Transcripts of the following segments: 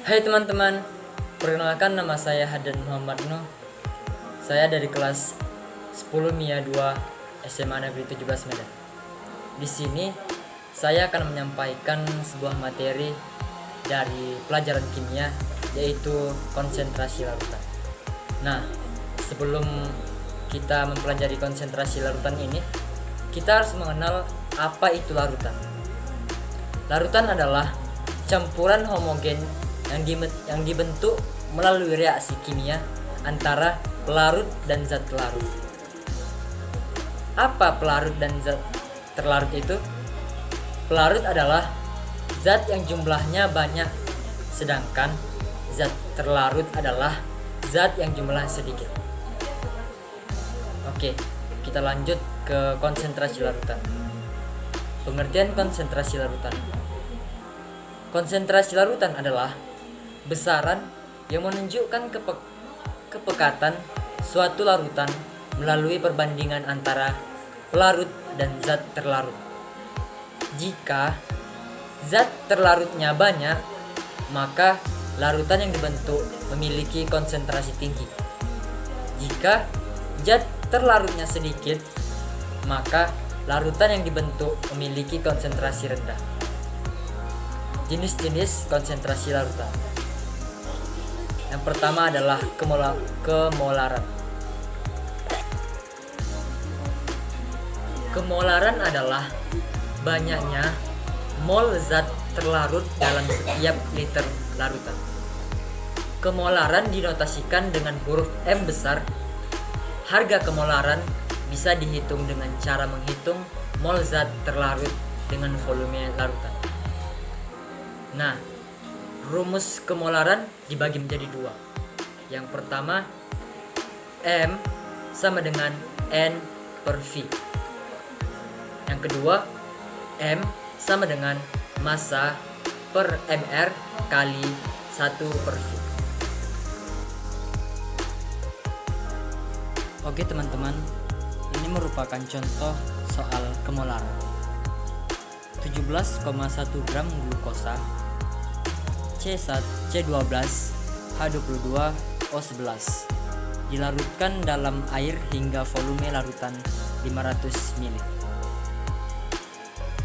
Hai teman-teman, perkenalkan nama saya Hadan Muhammad Nuh. Saya dari kelas 10 MIA 2 SMA Negeri 17 Medan. Di sini saya akan menyampaikan sebuah materi dari pelajaran kimia, yaitu konsentrasi larutan. Nah, sebelum kita mempelajari konsentrasi larutan ini, kita harus mengenal apa itu larutan. Larutan adalah campuran homogen yang dibentuk melalui reaksi kimia antara pelarut dan zat larut. Apa pelarut dan zat terlarut itu? Pelarut adalah zat yang jumlahnya banyak, sedangkan zat terlarut adalah zat yang jumlahnya sedikit. Oke, kita lanjut ke konsentrasi larutan. Pengertian konsentrasi larutan. Konsentrasi larutan adalah besaran yang menunjukkan kepekatan suatu larutan melalui perbandingan antara pelarut dan zat terlarut. Jika zat terlarutnya banyak, maka larutan yang dibentuk memiliki konsentrasi tinggi. Jika zat terlarutnya sedikit, maka larutan yang dibentuk memiliki konsentrasi rendah. Jenis-jenis konsentrasi larutan. Yang pertama adalah kemolaran. Kemolaran adalah banyaknya mol zat terlarut dalam setiap liter larutan. Kemolaran dinotasikan dengan huruf M besar. Harga kemolaran bisa dihitung dengan cara menghitung mol zat terlarut dengan volume larutan. Nah, rumus kemolaran dibagi menjadi dua. Yang pertama, M sama dengan N per V. Yang kedua, M sama dengan massa per mR kali 1 per V. Oke teman-teman, ini merupakan contoh soal kemolaran. 17,1 gram glukosa C12 H22 O11 dilarutkan dalam air hingga volume larutan 500 ml.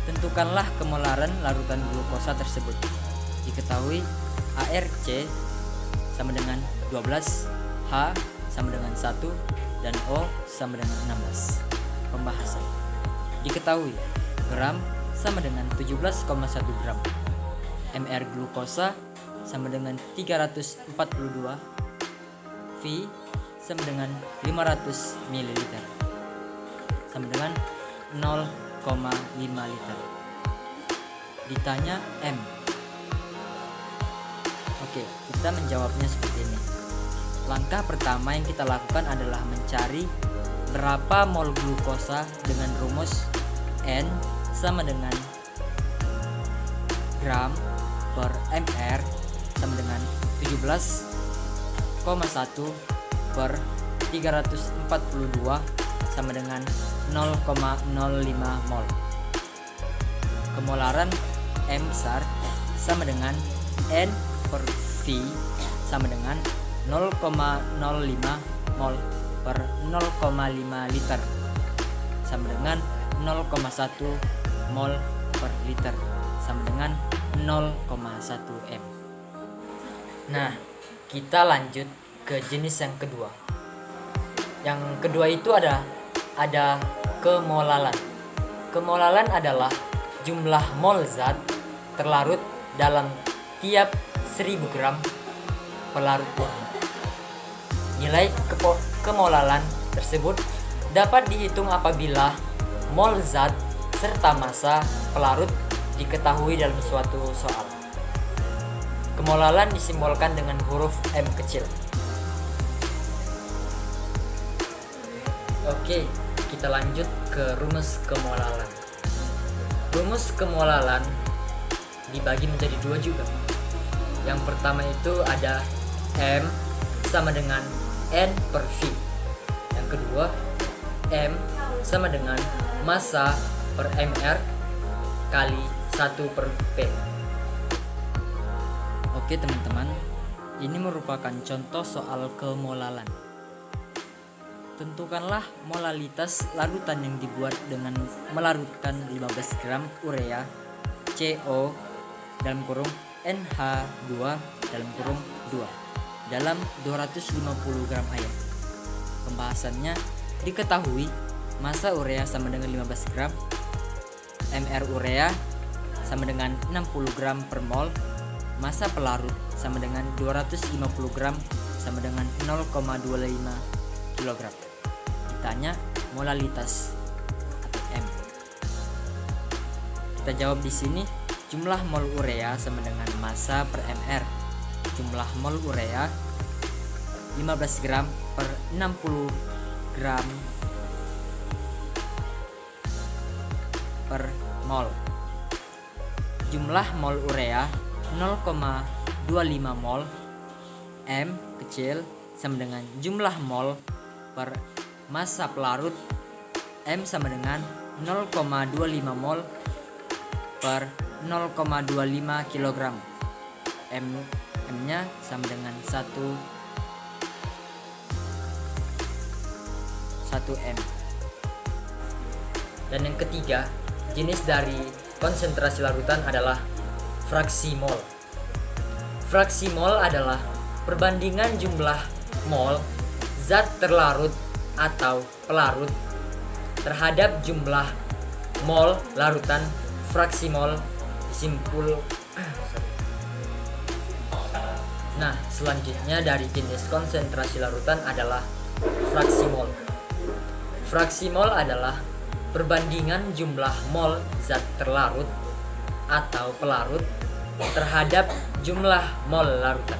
Tentukanlah kemolaran larutan glukosa tersebut. Diketahui ARC sama dengan 12, H sama dengan 1, dan O sama dengan 16. Pembahasan. Diketahui gram sama dengan 17,1 gram. mR glukosa sama dengan 342, V sama dengan 500 ml sama dengan 0,5 liter. Ditanya M. Oke, kita menjawabnya seperti ini. Langkah pertama yang kita lakukan adalah mencari berapa mol glukosa dengan rumus N sama dengan gram per mR sama dengan 17,1 per 342 sama dengan 0,05 mol. Kemolaran M besar sama dengan N per V sama dengan 0,05 mol per 0,5 liter sama dengan 0,1 mol per liter sama dengan 0,1 M. Nah, kita lanjut ke jenis yang kedua. Yang kedua itu ada kemolalan. Kemolalan adalah jumlah mol zat terlarut dalam tiap 1000 gram pelarut murni. Nilai kemolalan tersebut dapat dihitung apabila mol zat serta massa pelarut diketahui dalam suatu soal. Kemolalan disimbolkan dengan huruf M kecil. Oke, kita lanjut ke rumus kemolalan. Rumus kemolalan dibagi menjadi dua juga. Yang pertama itu ada M sama dengan N per V. Yang kedua, M sama dengan massa per mR kali 1 per P. Oke teman-teman, ini merupakan contoh soal kemolalan. Tentukanlah molalitas larutan yang dibuat dengan melarutkan 15 gram urea CO dalam kurung NH2 dalam kurung 2 dalam 250 gram air. Pembahasannya, diketahui massa urea sama dengan 15 gram, mR urea sama dengan 60 gram per mol, massa pelarut sama dengan 250 gram sama dengan 0,25 kg. Ditanya molalitas atau M. Kita jawab di sini, jumlah mol urea sama dengan massa per mR. Jumlah mol urea 15 gram per 60 gram per mol. Jumlah mol urea 0,25 mol, M kecil sama dengan jumlah mol per massa pelarut, M sama dengan 0,25 mol per 0,25 kg. M-nya sama dengan 1 M. Dan yang ketiga, jenis dari konsentrasi larutan adalah fraksi mol. Fraksi mol adalah perbandingan jumlah mol zat terlarut atau pelarut terhadap jumlah mol larutan. Fraksi mol simpul. Nah, selanjutnya dari jenis konsentrasi larutan adalah fraksi mol. Fraksi mol adalah perbandingan jumlah mol zat terlarut atau pelarut terhadap jumlah mol larutan.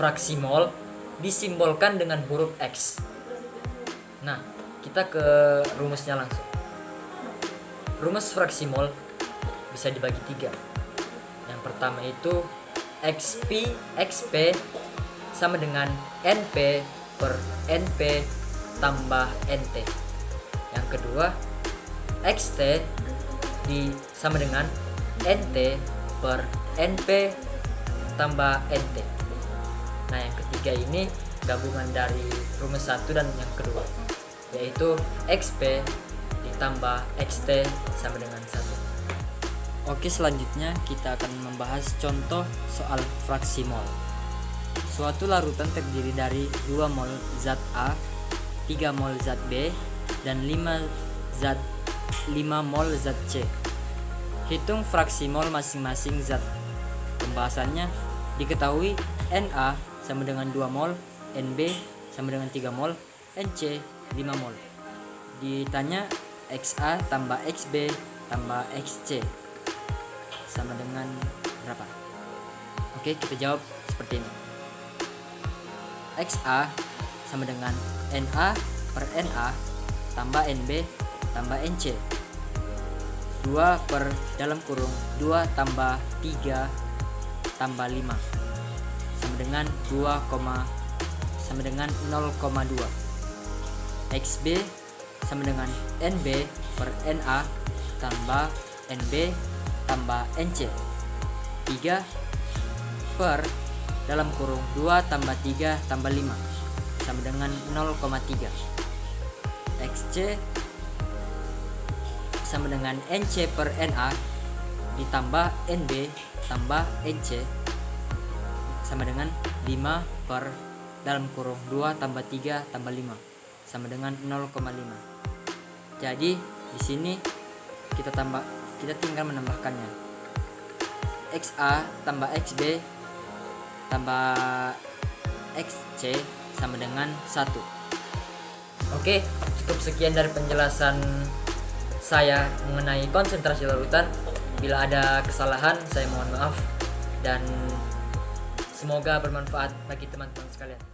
Fraksi mol disimbolkan dengan huruf X. Nah, kita ke rumusnya langsung. Rumus fraksi mol bisa dibagi 3. Yang pertama itu XP sama dengan NP per NP tambah NT. Yang kedua, XT sama dengan NT per NP tambah NT. Nah, yang ketiga ini gabungan dari rumus 1 dan yang kedua, yaitu XP ditambah XT sama dengan 1. Oke, selanjutnya kita akan membahas contoh soal fraksi mol. Suatu larutan terdiri dari 2 mol zat A, 3 mol zat B, dan 5 mol zat C. Hitung fraksi mol masing-masing zat. Pembahasannya, diketahui Na sama dengan 2 mol, Nb sama dengan 3 mol, Nc 5 mol. Ditanya Xa tambah Xb tambah Xc sama dengan berapa? Oke, kita jawab seperti ini. Xa sama dengan Na per Na tambah Nb tambah Nc. 2 per dalam kurung 2 tambah 3 tambah 5 sama dengan 0,2. Xb sama dengan Nb per Na tambah Nb tambah Nc. 3 per dalam kurung 2 tambah 3 tambah 5 sama dengan 0,3. Xc sama dengan Nc per Na ditambah Nb tambah Nc sama dengan 5 per dalam kurung 2 tambah 3 tambah 5 sama dengan 0,5. Jadi di sini kita tinggal menambahkannya. Xa tambah Xb tambah Xc sama dengan 1. Oke, cukup sekian dari penjelasan saya mengenai konsentrasi larutan. Bila ada kesalahan, saya mohon maaf, dan semoga bermanfaat bagi teman-teman sekalian.